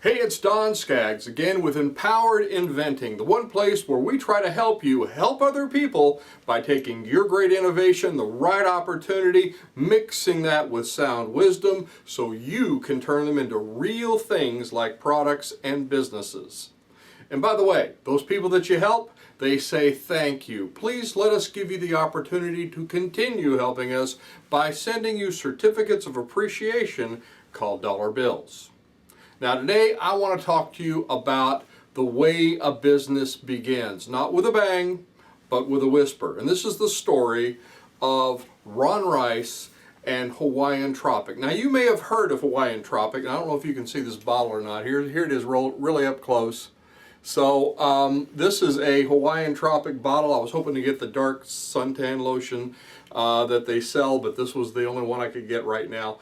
Hey, it's Don Skaggs again with Empowered Inventing, the one place where we try to help you help other people by taking your great innovation, the right opportunity, mixing that with sound wisdom so you can turn them into real things like products and businesses. And by the way, those people that you help, they say thank you. Please let us give you the opportunity to continue helping us by sending you certificates of appreciation called dollar bills. Now today I want to talk to you about the way a business begins, not with a bang, but with a whisper. And this is the story of Ron Rice and Hawaiian Tropic. Now you may have heard of Hawaiian Tropic. I don't know if you can see this bottle or not. Here it is really up close. So this is a Hawaiian Tropic bottle. I was hoping to get the dark suntan lotion that they sell, but this was the only one I could get right now.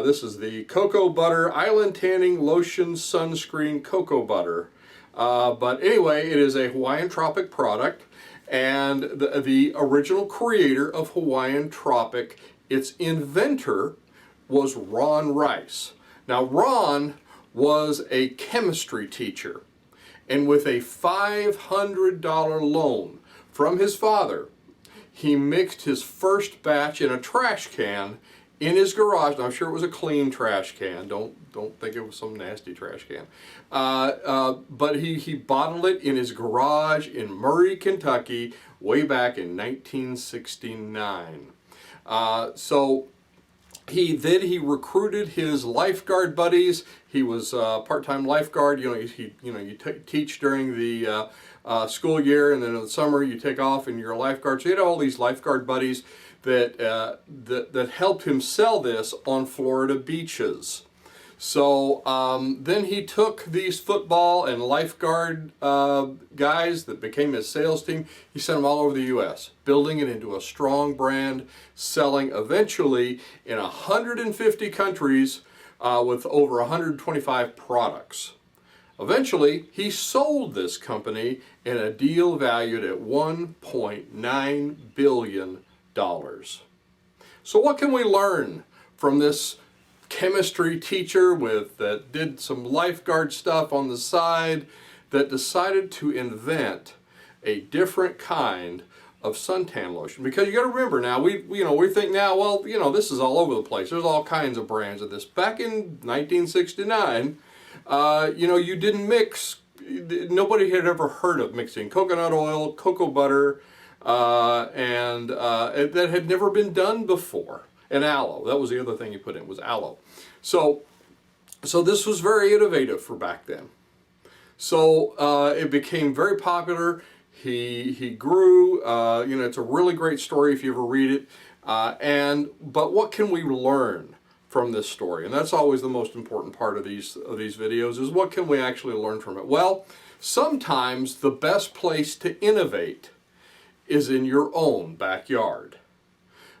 This is the Cocoa Butter Island Tanning Lotion Sunscreen Cocoa Butter. But anyway, it is a Hawaiian Tropic product, and the original creator of Hawaiian Tropic, its inventor, was Ron Rice. Now Ron was a chemistry teacher, and with a $500 loan from his father, he mixed his first batch in a trash can in his garage. Now, I'm sure it was a clean trash can. Don't think it was some nasty trash can. But he bottled it in his garage in Murray, Kentucky, way back in 1969. So he recruited his lifeguard buddies. He was a part-time lifeguard. You teach during the school year, and then in the summer you take off and you're a lifeguard. So he had all these lifeguard buddies that helped him sell this on Florida beaches. So then he took these football and lifeguard guys that became his sales team. He sent them all over the U.S., building it into a strong brand, selling eventually in 150 countries with over 125 products. Eventually, he sold this company in a deal valued at $1.9 billion. So what can we learn from this chemistry teacher that did some lifeguard stuff on the side, that decided to invent a different kind of suntan lotion? Because you got to remember now, we think now, well, this is all over the place. There's all kinds of brands of this. Back in 1969, you didn't mix. Nobody had ever heard of mixing coconut oil, cocoa butter, and that had never been done before. And aloe, that was the other thing you put in, was aloe. So this was very innovative for back then. So it became very popular. He grew. It's a really great story if you ever read it. But what can we learn from this story? And that's always the most important part of these videos, is what can we actually learn from it? Well, sometimes the best place to innovate is in your own backyard.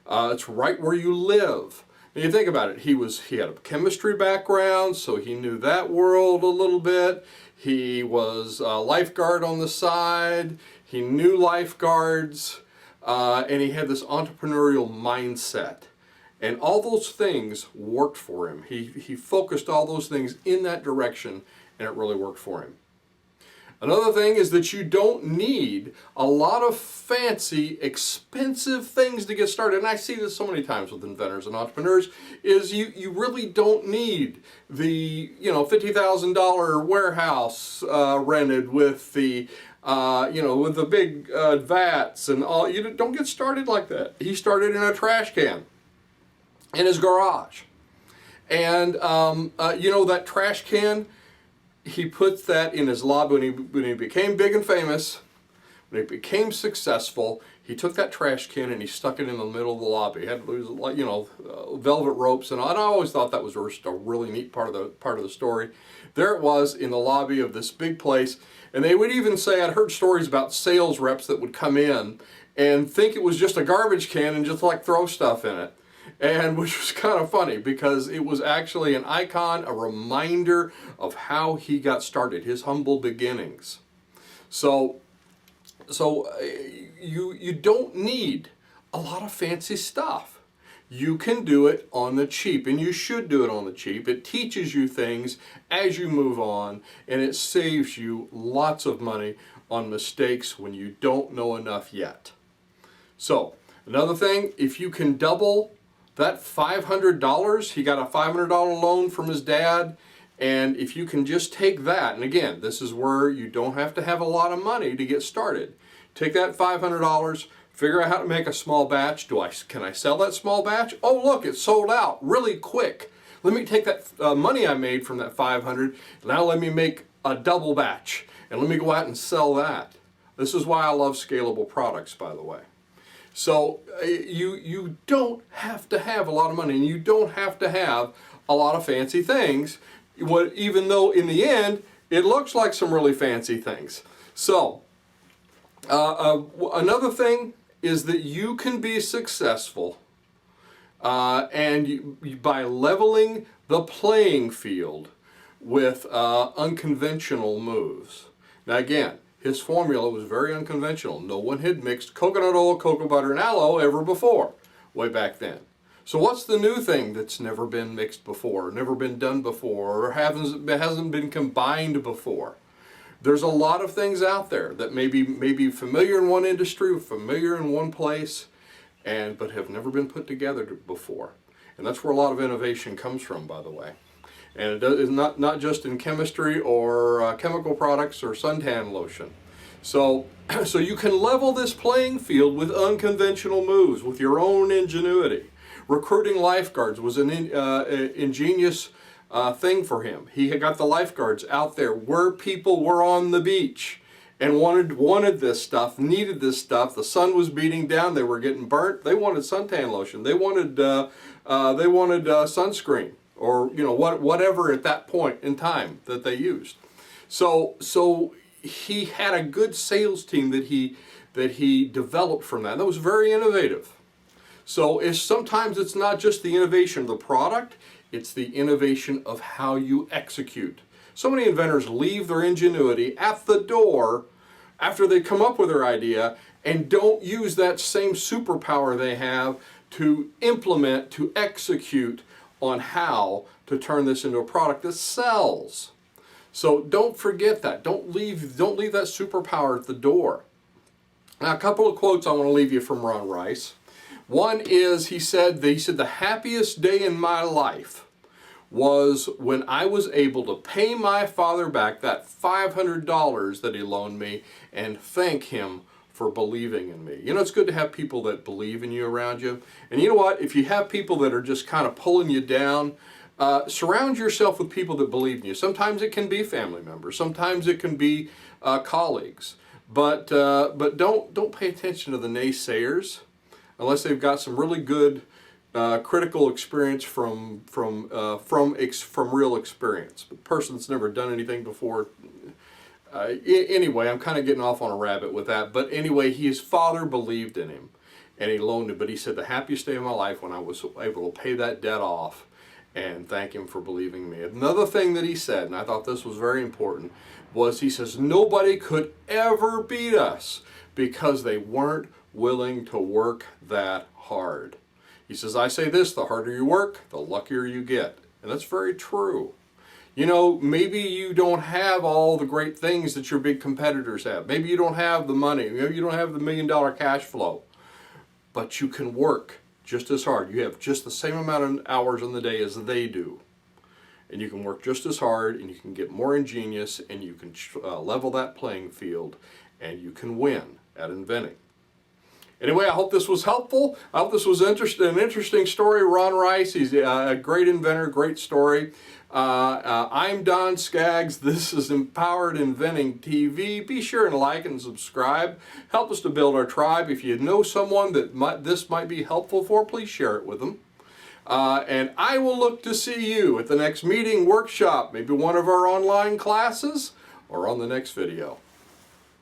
It's right where you live. And you think about it, he had a chemistry background, so he knew that world a little bit. He was a lifeguard on the side. He knew lifeguards, and he had this entrepreneurial mindset. And all those things worked for him. He focused all those things in that direction, and it really worked for him. Another thing is that you don't need a lot of fancy, expensive things to get started. And I see this so many times with inventors and entrepreneurs, is you really don't need the $50,000 warehouse rented with the with the big vats and all. You don't get started like that. He started in a trash can in his garage, and that trash can, he put that in his lobby when he became big and famous, when he became successful. He took that trash can and he stuck it in the middle of the lobby. He had velvet ropes, and I always thought that was just a really neat part of the story. There it was in the lobby of this big place, and they would even say, I'd heard stories about sales reps that would come in and think it was just a garbage can and just throw stuff in it. And which was kind of funny, because it was actually an icon, a reminder of how he got started, his humble beginnings. So you don't need a lot of fancy stuff. you can do it on the cheap, and you should do it on the cheap. It teaches you things as you move on, and it saves you lots of money on mistakes when you don't know enough yet. So, another thing, if you can double that $500, he got a $500 loan from his dad, and if you can just take that, and again, this is where you don't have to have a lot of money to get started. Take that $500, figure out how to make a small batch. Can I sell that small batch? Oh, look, it's sold out really quick. Let me take that money I made from that 500, now let me make a double batch, and let me go out and sell that. This is why I love scalable products, by the way. So you don't have to have a lot of money, and you don't have to have a lot of fancy things, even though in the end, it looks like some really fancy things. So another thing is that you can be successful by leveling the playing field with unconventional moves. Now again, his formula was very unconventional. No one had mixed coconut oil, cocoa butter, and aloe ever before, way back then. So what's the new thing that's never been mixed before, never been done before, or hasn't been combined before? There's a lot of things out there that may be familiar in one industry, familiar in one place, but have never been put together before. And that's where a lot of innovation comes from, by the way. And it is not just in chemistry or chemical products or suntan lotion. So you can level this playing field with unconventional moves, with your own ingenuity. Recruiting lifeguards was an ingenious thing for him. He had got the lifeguards out there where people were on the beach and wanted this stuff, needed this stuff. The sun was beating down. They were getting burnt. They wanted suntan lotion. They wanted sunscreen, or whatever at that point in time that they used. So he had a good sales team that he developed from that. That was very innovative. So sometimes it's not just the innovation of the product, it's the innovation of how you execute. So many inventors leave their ingenuity at the door after they come up with their idea and don't use that same superpower they have to implement, to execute on how to turn this into a product that sells. So don't forget that. Don't leave that superpower at the door. Now, a couple of quotes I want to leave you from Ron Rice. One is, he said, the happiest day in my life was when I was able to pay my father back that $500 that he loaned me and thank him for believing in me. It's good to have people that believe in you around you. And you know what? If you have people that are just kind of pulling you down, surround yourself with people that believe in you. Sometimes it can be family members. Sometimes it can be colleagues. But don't pay attention to the naysayers unless they've got some really good critical experience from real experience. The person that's never done anything before. Anyway, I'm kind of getting off on a rabbit with that. But anyway, his father believed in him, and he loaned him. But he said, the happiest day of my life when I was able to pay that debt off and thank him for believing in me. Another thing that he said, and I thought this was very important, was he says, nobody could ever beat us because they weren't willing to work that hard. He says, I say this, the harder you work, the luckier you get. And that's very true. Maybe you don't have all the great things that your big competitors have. Maybe you don't have the money. Maybe you don't have the $1 million cash flow. But you can work just as hard. You have just the same amount of hours in the day as they do. And you can work just as hard, and you can get more ingenious, and you can level that playing field, and you can win at inventing. Anyway, I hope this was helpful. I hope this was an interesting story. Ron Rice, he's a great inventor, great story. I'm Don Skaggs. This is Empowered Inventing TV. Be sure and like and subscribe. Help us to build our tribe. If you know someone that this might be helpful for, please share it with them. And I will look to see you at the next meeting, workshop, maybe one of our online classes, or on the next video.